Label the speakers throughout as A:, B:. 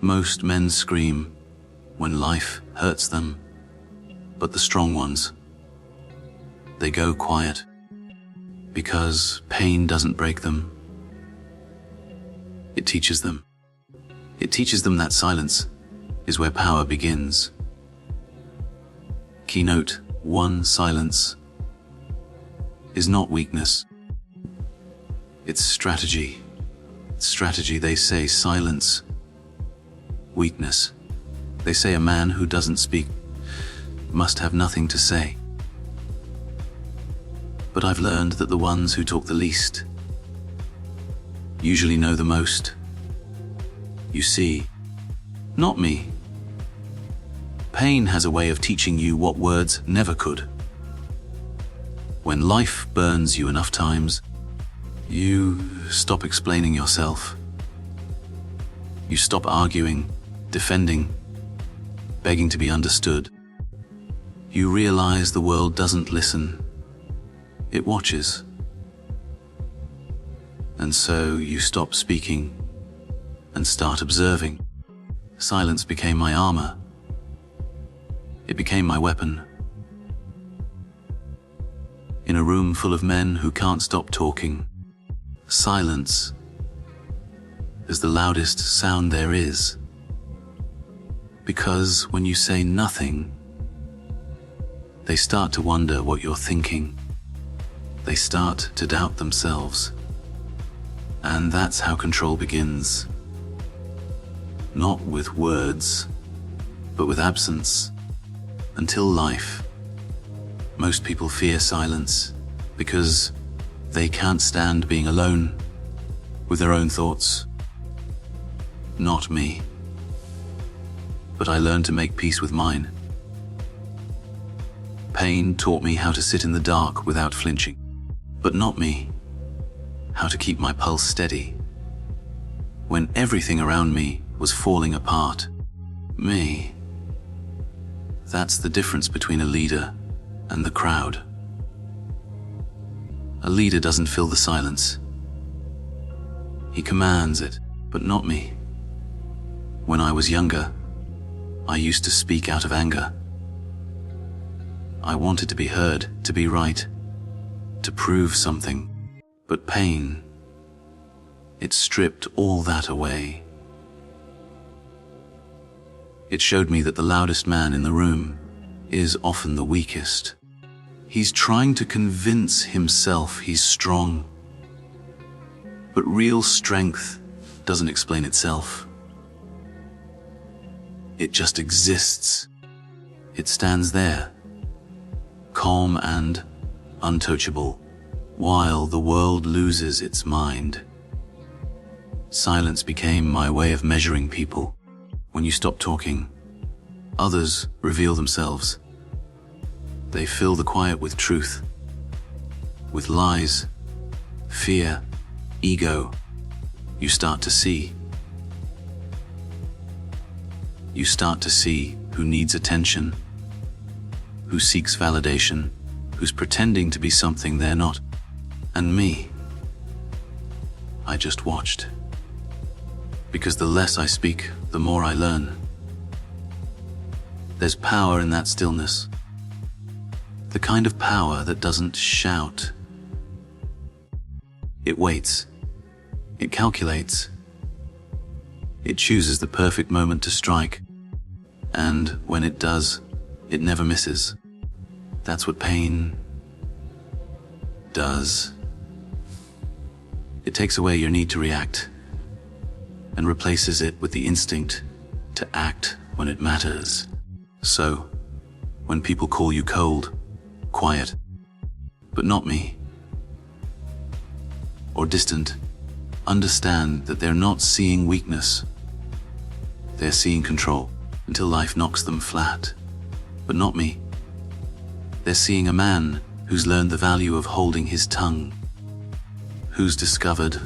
A: Most men scream when life hurts them, but the strong ones, they go quiet because pain doesn't break them. It teaches them. It teaches them that silence is where power begins. Keynote 1: silence is not weakness. It's strategy. Strategy, they say. Silence, weakness. They say a man who doesn't speak must have nothing to say. But I've learned that the ones who talk the least usually know the most. You see, not me. Pain has a way of teaching you what words never could. When life burns you enough times, you stop explaining yourself. You stop arguing, defending, begging to be understood. You realize the world doesn't listen. It watches. And so you stop speaking and start observing. Silence became my armor. It became my weapon. In a room full of men who can't stop talking, silence is the loudest sound there is. Because when you say nothing, they start to wonder what you're thinking. They start to doubt themselves. And that's how control begins. Not with words, but with absence. Until life. Most people fear silence because they can't stand being alone with their own thoughts. Not me. But I learned to make peace with mine. Pain taught me how to sit in the dark without flinching. But not me. How to keep my pulse steady when everything around me was falling apart. Me. That's the difference between a leader and the crowd. A leader doesn't fill the silence. He commands it, but not me. When I was younger, I used to speak out of anger. I wanted to be heard, to be right, to prove something. But pain, it stripped all that away. It showed me that the loudest man in the room is often the weakest. He's trying to convince himself he's strong. But real strength doesn't explain itself. It just exists. It stands there, calm and untouchable, while the world loses its mind. Silence became my way of measuring people. When you stop talking, others reveal themselves. They fill the quiet with truth, with lies, fear, ego. You start to see. You start to see who needs attention, who seeks validation, who's pretending to be something they're not. And me, I just watched. Because the less I speak, the more I learn. There's power in that stillness. The kind of power that doesn't shout. It waits. It calculates. It chooses the perfect moment to strike. And when it does, it never misses. That's what pain does. It takes away your need to react and replaces it with the instinct to act when it matters. So, when people call you cold, quiet, but not me, or distant, understand that they're not seeing weakness. They're seeing control until life knocks them flat, but not me. They're seeing a man who's learned the value of holding his tongue, who's discovered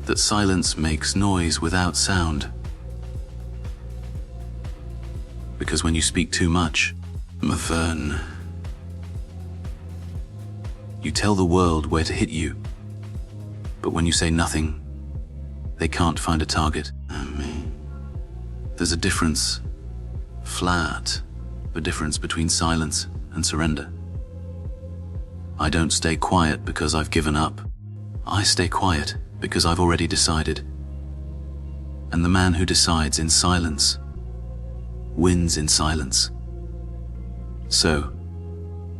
A: that silence makes noise without sound. Because when you speak too much, Mavern, you tell the world where to hit you. But when you say nothing, they can't find a target. There's a difference, flat, a difference between silence and surrender. I don't stay quiet because I've given up. I stay quiet because I've already decided. And the man who decides in silence wins in silence. So,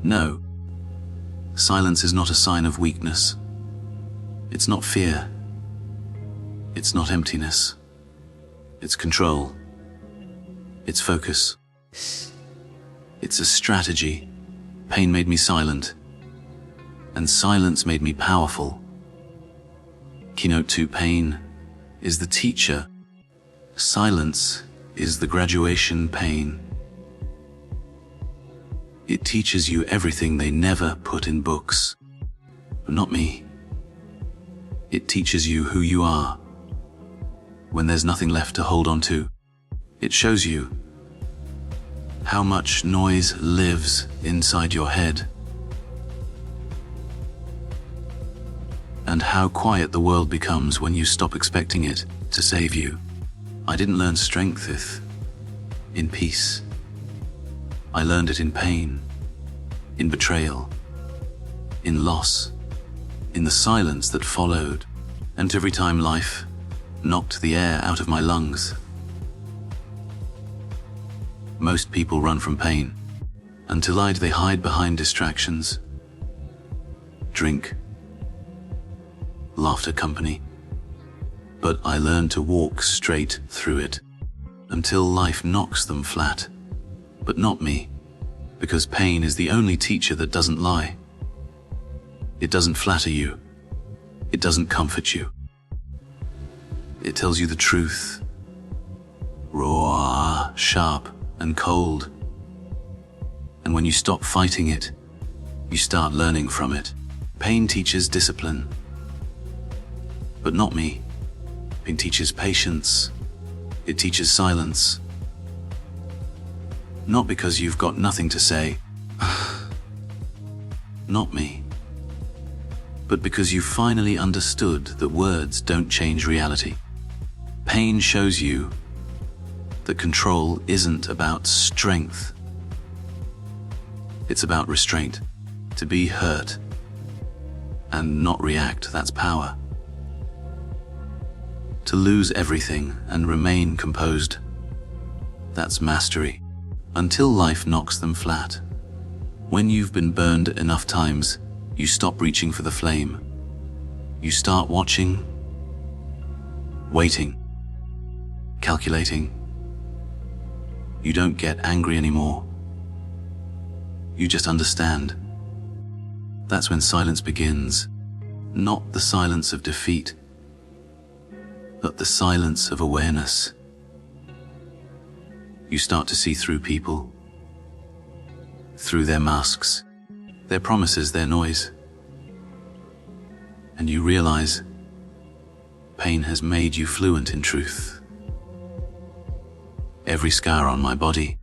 A: no, silence is not a sign of weakness. It's not fear. It's not emptiness. It's control. It's focus. It's a strategy. Pain made me silent, and silence made me powerful. Keynote 2: pain is the teacher. Silence is the graduation pain. It teaches you everything they never put in books. But not me. It teaches you who you are when there's nothing left to hold on to. It shows you how much noise lives inside your head and how quiet the world becomes when you stop expecting it to save you. I didn't learn strength in peace. I learned it in pain, in betrayal, in loss, in the silence that followed, and every time life knocked the air out of my lungs. Most people run from pain. Until they hide behind distractions, drink, laughter, company. But I learned to walk straight through it until life knocks them flat. But not me, because pain is the only teacher that doesn't lie. It doesn't flatter you. It doesn't comfort you. It tells you the truth, raw, sharp, and cold. And when you stop fighting it, you start learning from it. Pain teaches discipline, but not me. Pain teaches patience. It teaches silence. Not because you've got nothing to say, not me, but because you finally understood that words don't change reality. Pain shows you that control isn't about strength. It's about restraint. To be hurt and not react, that's power. To lose everything and remain composed, that's mastery. Until life knocks them flat. When you've been burned enough times, you stop reaching for the flame. You start watching, waiting, calculating. You don't get angry anymore. You just understand. That's when silence begins. Not the silence of defeat, but the silence of awareness. You start to see through people, through their masks, their promises, their noise. And you realize pain has made you fluent in truth. Every scar on my body,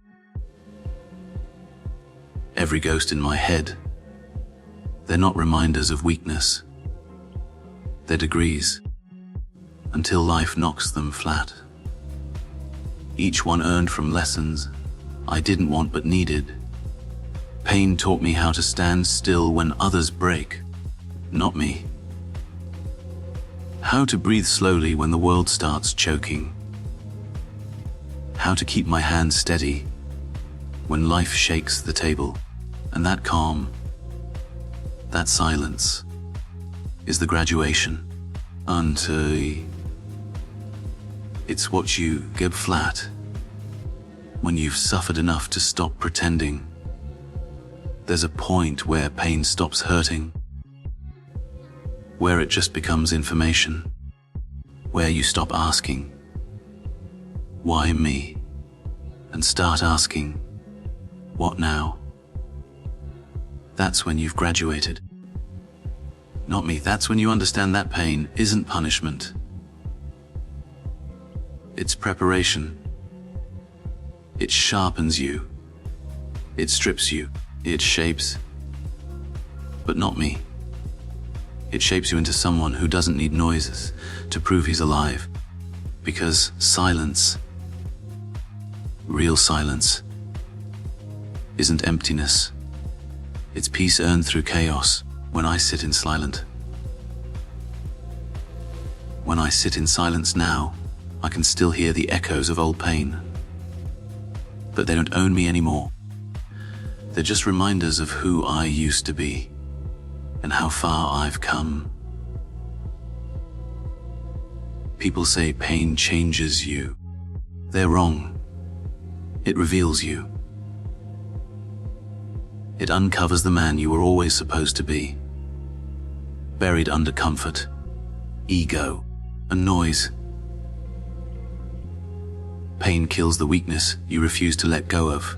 A: every ghost in my head, they're not reminders of weakness. They're degrees, until life knocks them flat. Each one earned from lessons I didn't want but needed. Pain taught me how to stand still when others break, not me. How to breathe slowly when the world starts choking. How to keep my hands steady when life shakes the table. And that calm, that silence, is the graduation. Until it's what you get flat when you've suffered enough to stop pretending. There's a point where pain stops hurting, where it just becomes information, where you stop asking, why me? And start asking, what now? That's when you've graduated. Not me. That's when you understand that pain isn't punishment. It's preparation. It sharpens you. It strips you. It shapes. But not me. It shapes you into someone who doesn't need noises to prove he's alive. Because silence Real silence isn't emptiness. It's peace earned through chaos. When I sit in silence now, I can still hear the echoes of old pain. But they don't own me anymore. They're just reminders of who I used to be and how far I've come. People say pain changes you. They're wrong. It reveals you. It uncovers the man you were always supposed to be, buried under comfort, ego, and noise. Pain kills the weakness you refuse to let go of.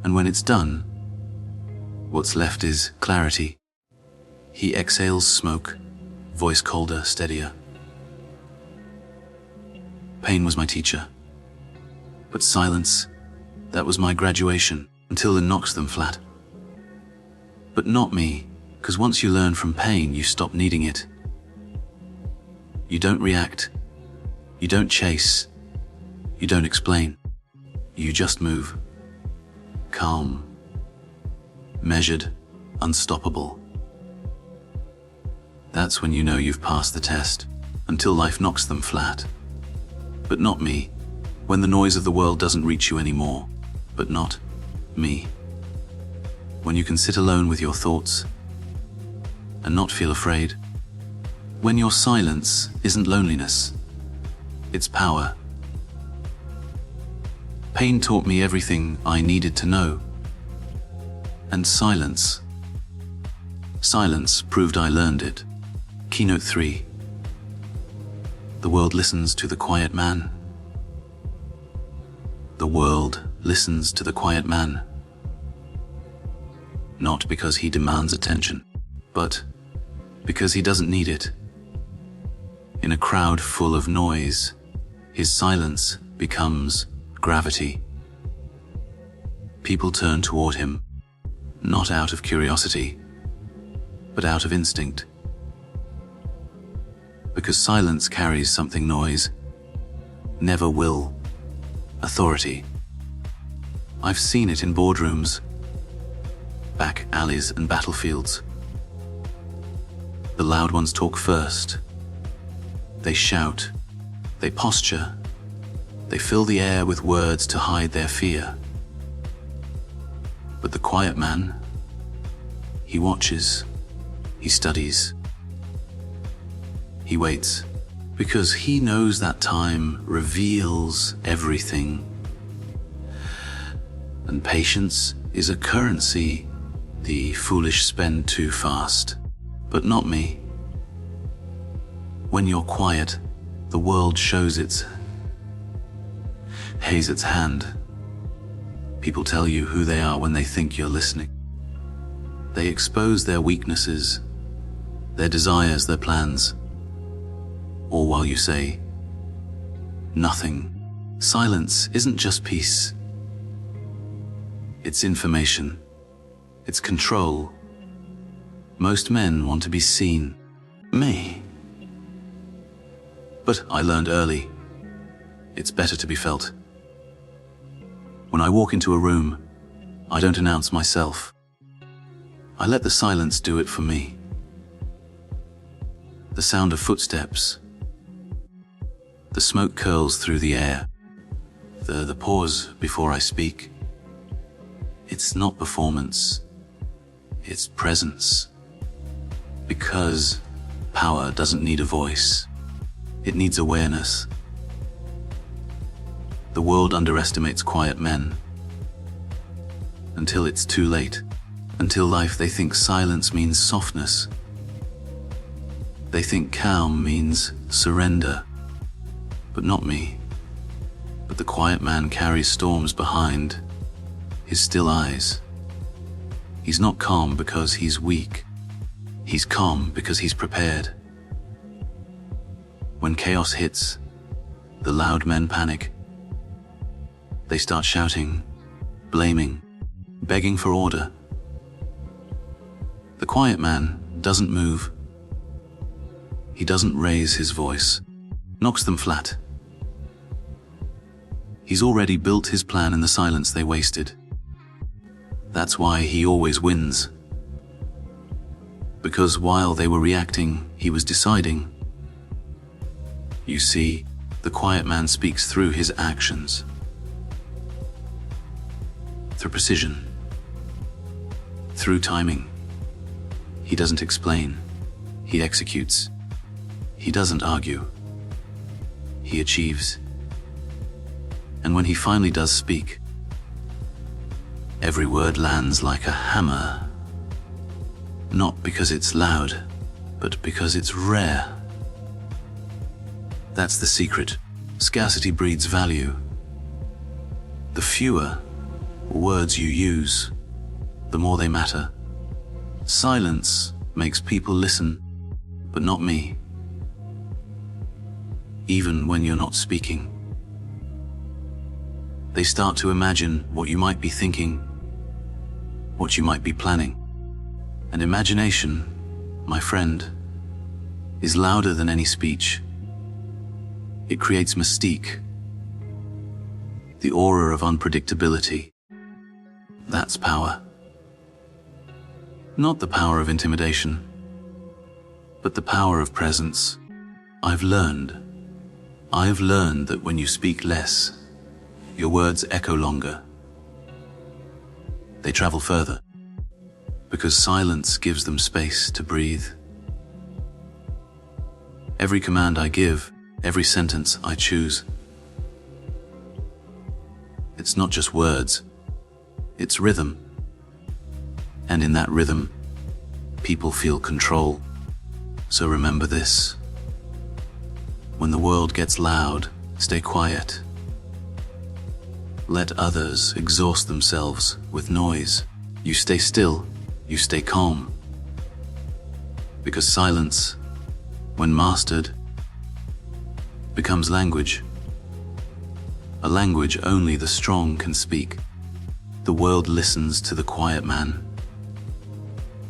A: And when it's done, what's left is clarity. He exhales smoke, voice colder, steadier. Pain was my teacher, but silence, that was my graduation, until it knocks them flat. But not me, because once you learn from pain, you stop needing it. You don't react, you don't chase, you don't explain. You just move. Calm, measured, unstoppable. That's when you know you've passed the test, until life knocks them flat. But not me, when the noise of the world doesn't reach you anymore. But not me, when you can sit alone with your thoughts and not feel afraid. When your silence isn't loneliness, it's power. Pain taught me everything I needed to know. And silence proved I learned it. Keynote 3. The world listens to the quiet man. The world listens to the quiet man. Not because he demands attention, but because he doesn't need it. In a crowd full of noise, his silence becomes gravity. People turn toward him, not out of curiosity, but out of instinct. Because silence carries something noise never will. Authority. I've seen it in boardrooms, back alleys and battlefields. The loud ones talk first. They shout, they posture, they fill the air with words to hide their fear. But the quiet man, he watches, he studies, he waits, because he knows that time reveals everything. And patience is a currency the foolish spend too fast. But not me. When you're quiet, the world shows its hand. People tell you who they are when they think you're listening. They expose their weaknesses, their desires, their plans. All while you say nothing. Silence isn't just peace. It's information. It's control. Most men want to be seen. Me. But I learned early, it's better to be felt. When I walk into a room, I don't announce myself. I let the silence do it for me. The sound of footsteps, the smoke curls through the air, the pause before I speak. It's not performance, it's presence. Because power doesn't need a voice, it needs awareness. The world underestimates quiet men until it's too late. Until life, they think silence means softness. They think calm means surrender. But not me. But the quiet man carries storms behind his still eyes. He's not calm because he's weak. He's calm because he's prepared. When chaos hits, the loud men panic. They start shouting, blaming, begging for order. The quiet man doesn't move. He doesn't raise his voice, knocks them flat. He's already built his plan in the silence they wasted. That's why he always wins. Because while they were reacting, he was deciding. You see, the quiet man speaks through his actions. Through precision. Through timing. He doesn't explain. He executes. He doesn't argue. He achieves. And when he finally does speak, every word lands like a hammer. Not because it's loud, but because it's rare. That's the secret. Scarcity breeds value. The fewer words you use, the more they matter. Silence makes people listen, but not me. Even when you're not speaking. They start to imagine what you might be thinking, what you might be planning. And imagination, my friend, is louder than any speech. It creates mystique, the aura of unpredictability. That's power. Not the power of intimidation, but the power of presence. I've learned that when you speak less, your words echo longer. They travel further, because silence gives them space to breathe. Every command I give, every sentence I choose, it's not just words, it's rhythm. And in that rhythm, people feel control. So remember this. When the world gets loud, stay quiet. Let others exhaust themselves with noise. You stay still, you stay calm. Because silence, when mastered, becomes language. A language only the strong can speak. The world listens to the quiet man,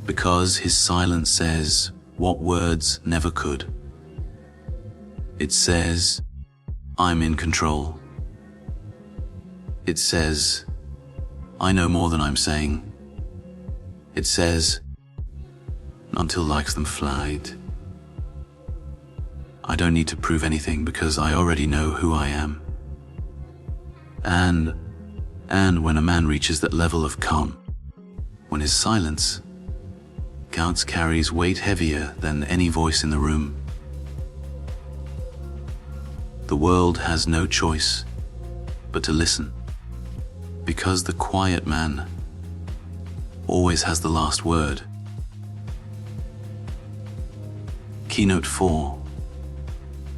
A: because his silence says what words never could. It says, I'm in control. It says, I know more than I'm saying. It says, until likes them flight. I don't need to prove anything because I already know who I am. And when a man reaches that level of calm, when his silence carries weight heavier than any voice in the room, the world has no choice but to listen, because the quiet man always has the last word. Keynote 4.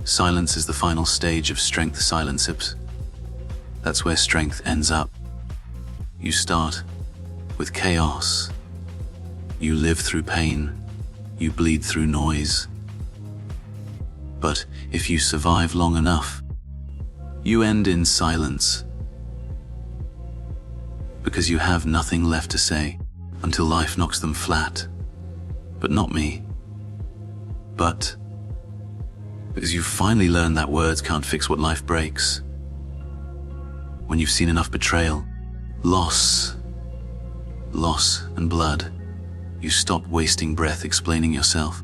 A: Silence is the final stage of strength silences. That's where strength ends up. You start with chaos. You live through pain. You bleed through noise. But if you survive long enough, you end in silence. Because you have nothing left to say until life knocks them flat. But not me. But because you've finally learned that words can't fix what life breaks. When you've seen enough betrayal, loss and blood, you stop wasting breath explaining yourself.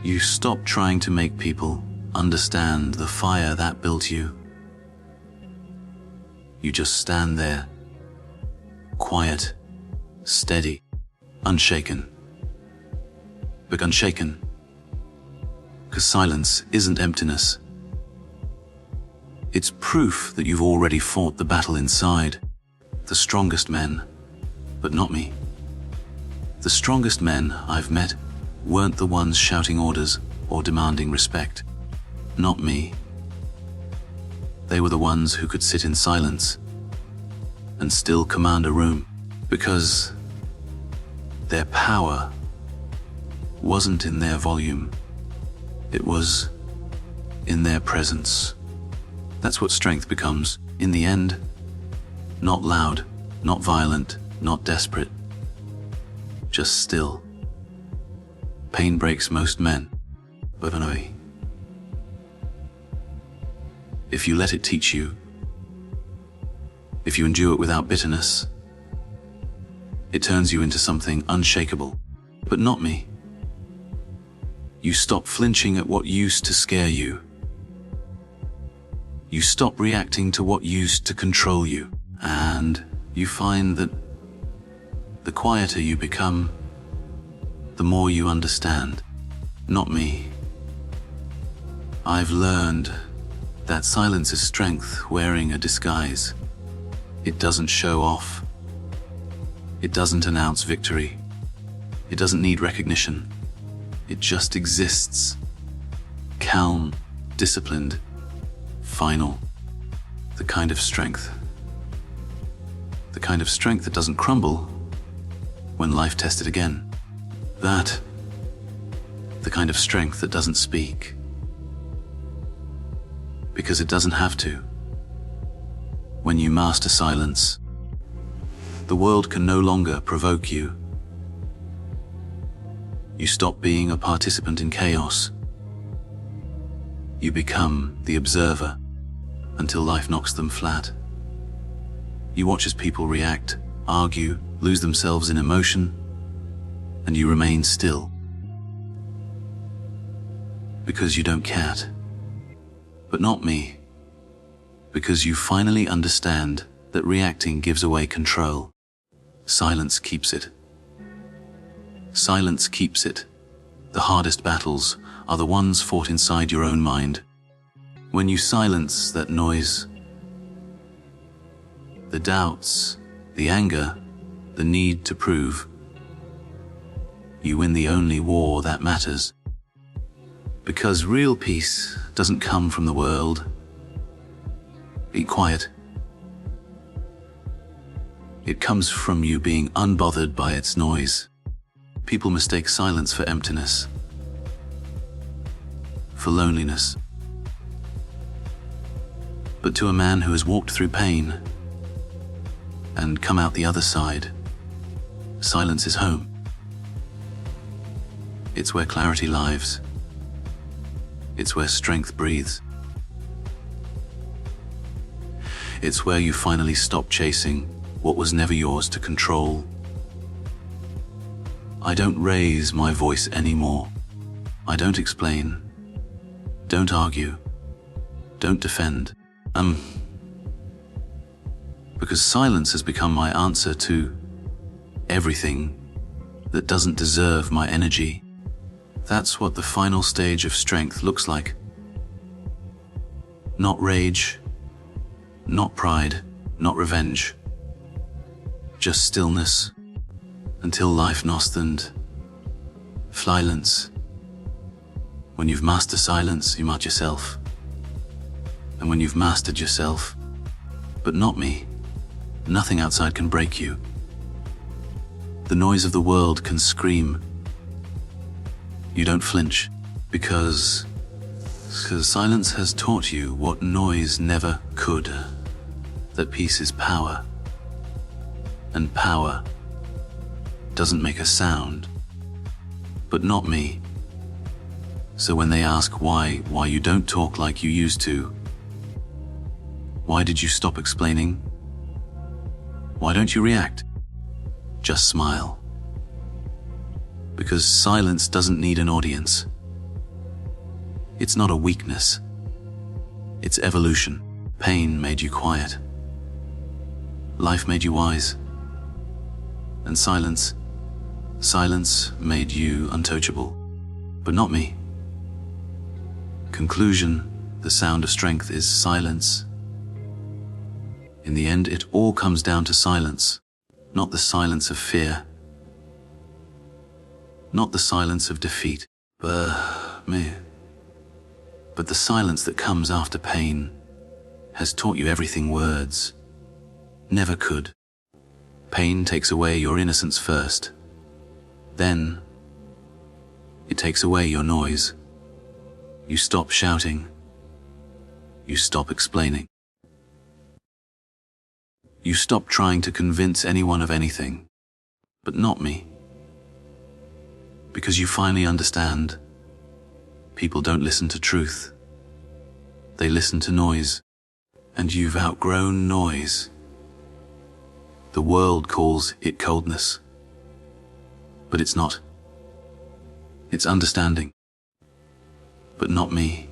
A: You stop trying to make people understand the fire that built you. You just stand there, quiet, steady, unshaken. But unshaken, because silence isn't emptiness. It's proof that you've already fought the battle inside. The strongest men, but not me. The strongest men I've met weren't the ones shouting orders or demanding respect. Not me. They were the ones who could sit in silence and still command a room, because their power wasn't in their volume. It was in their presence. That's what strength becomes, in the end. Not loud, not violent, not desperate. Just still. Pain breaks most men, but if you let it teach you, if you endure it without bitterness, it turns you into something unshakable. But not me. You stop flinching at what used to scare you. You stop reacting to what used to control you. And you find that the quieter you become, the more you understand. Not me. I've learned that silence is strength wearing a disguise. It doesn't show off. It doesn't announce victory. It doesn't need recognition. It just exists. Calm, disciplined, final. The kind of strength. The kind of strength that doesn't crumble when life tests it again. That. The kind of strength that doesn't speak. Because it doesn't have to. When you master silence, the world can no longer provoke you. You stop being a participant in chaos. You become the observer until life knocks them flat. You watch as people react, argue, lose themselves in emotion, and you remain still. Because you don't cat. But not me. Because you finally understand that reacting gives away control. Silence keeps it. Silence keeps it. The hardest battles are the ones fought inside your own mind. When you silence that noise, the doubts, the anger, the need to prove, you win the only war that matters. Because real peace doesn't come from the world. Be quiet. It comes from you being unbothered by its noise. People mistake silence for emptiness, for loneliness. But to a man who has walked through pain and come out the other side, silence is home. It's where clarity lives. It's where strength breathes. It's where you finally stop chasing what was never yours to control. I don't raise my voice anymore. I don't explain. Don't argue. Don't defend. Because silence has become my answer to everything that doesn't deserve my energy. That's what the final stage of strength looks like. Not rage, not pride, not revenge. Just stillness until life nostend. Silence. When you've mastered silence, you master yourself. And when you've mastered yourself, but not me, nothing outside can break you. The noise of the world can scream. You don't flinch because silence has taught you what noise never could. That peace is power. And power doesn't make a sound. But not me. So when they ask why you don't talk like you used to, why did you stop explaining? Why don't you react? Just smile. Because silence doesn't need an audience. It's not a weakness. It's evolution. Pain made you quiet. Life made you wise. And silence made you untouchable. But not me. Conclusion, the sound of strength is silence. In the end, it all comes down to silence. Not the silence of fear. Not the silence of defeat. But the silence that comes after pain has taught you everything words never could. Pain takes away your innocence first. Then, it takes away your noise. You stop shouting. You stop explaining. You stop trying to convince anyone of anything. But not me. Because you finally understand. People don't listen to truth. They listen to noise. And you've outgrown noise. The world calls it coldness. But it's not. It's understanding. But not me.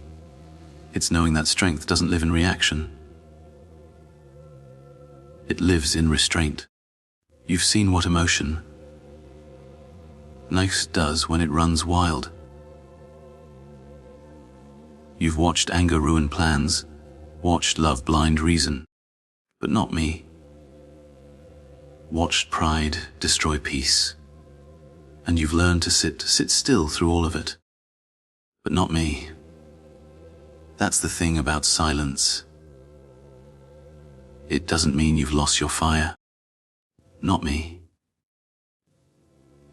A: It's knowing that strength doesn't live in reaction. It lives in restraint. You've seen what emotion next does when it runs wild. You've watched anger ruin plans, watched love blind reason, but not me. Watched pride destroy peace, and you've learned to sit still through all of it, but not me. That's the thing about silence. It doesn't mean you've lost your fire. Not me.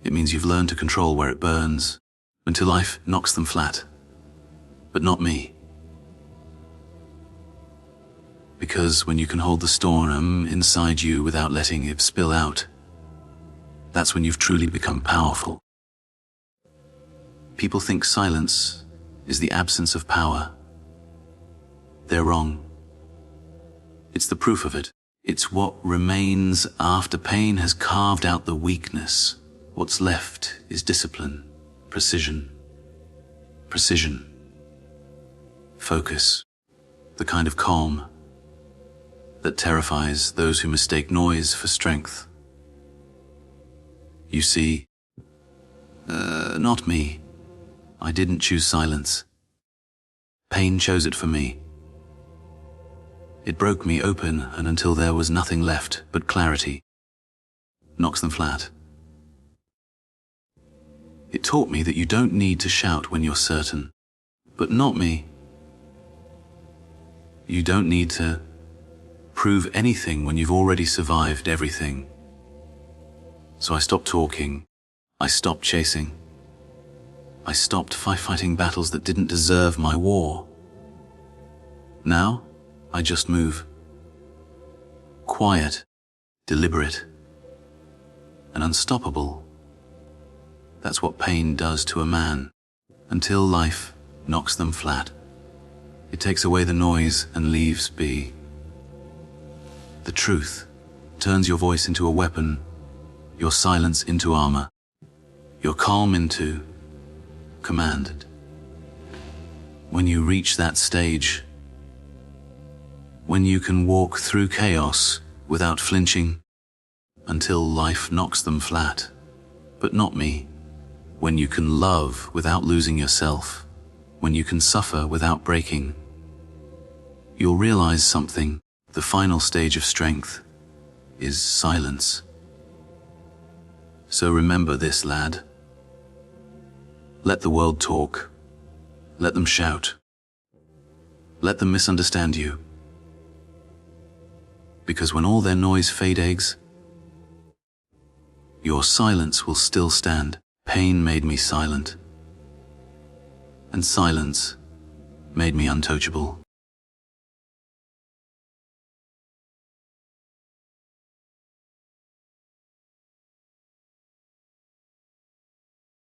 A: It means you've learned to control where it burns, until life knocks them flat. But not me. Because when you can hold the storm inside you without letting it spill out, that's when you've truly become powerful. People think silence is the absence of power. They're wrong. It's the proof of it. It's what remains after pain has carved out the weakness. What's left is discipline, precision, focus, the kind of calm that terrifies those who mistake noise for strength. You see, not me. I didn't choose silence. Pain chose it for me. It broke me open, and until there was nothing left but clarity, knocks them flat. It taught me that you don't need to shout when you're certain, but not me. You don't need to prove anything when you've already survived everything. So I stopped talking. I stopped chasing. I stopped fighting battles that didn't deserve my war. Now, I just move. Quiet, deliberate, and unstoppable. That's what pain does to a man, until life knocks them flat. It takes away the noise and leaves be. The truth turns your voice into a weapon, your silence into armor, your calm into command. When you reach that stage, when you can walk through chaos without flinching, until life knocks them flat, but not me. When you can love without losing yourself, when you can suffer without breaking, you'll realize something. The final stage of strength is silence. So remember this, lad. Let the world talk. Let them shout. Let them misunderstand you. Because when all their noise fades, your silence will still stand. Pain made me silent, and silence made me untouchable.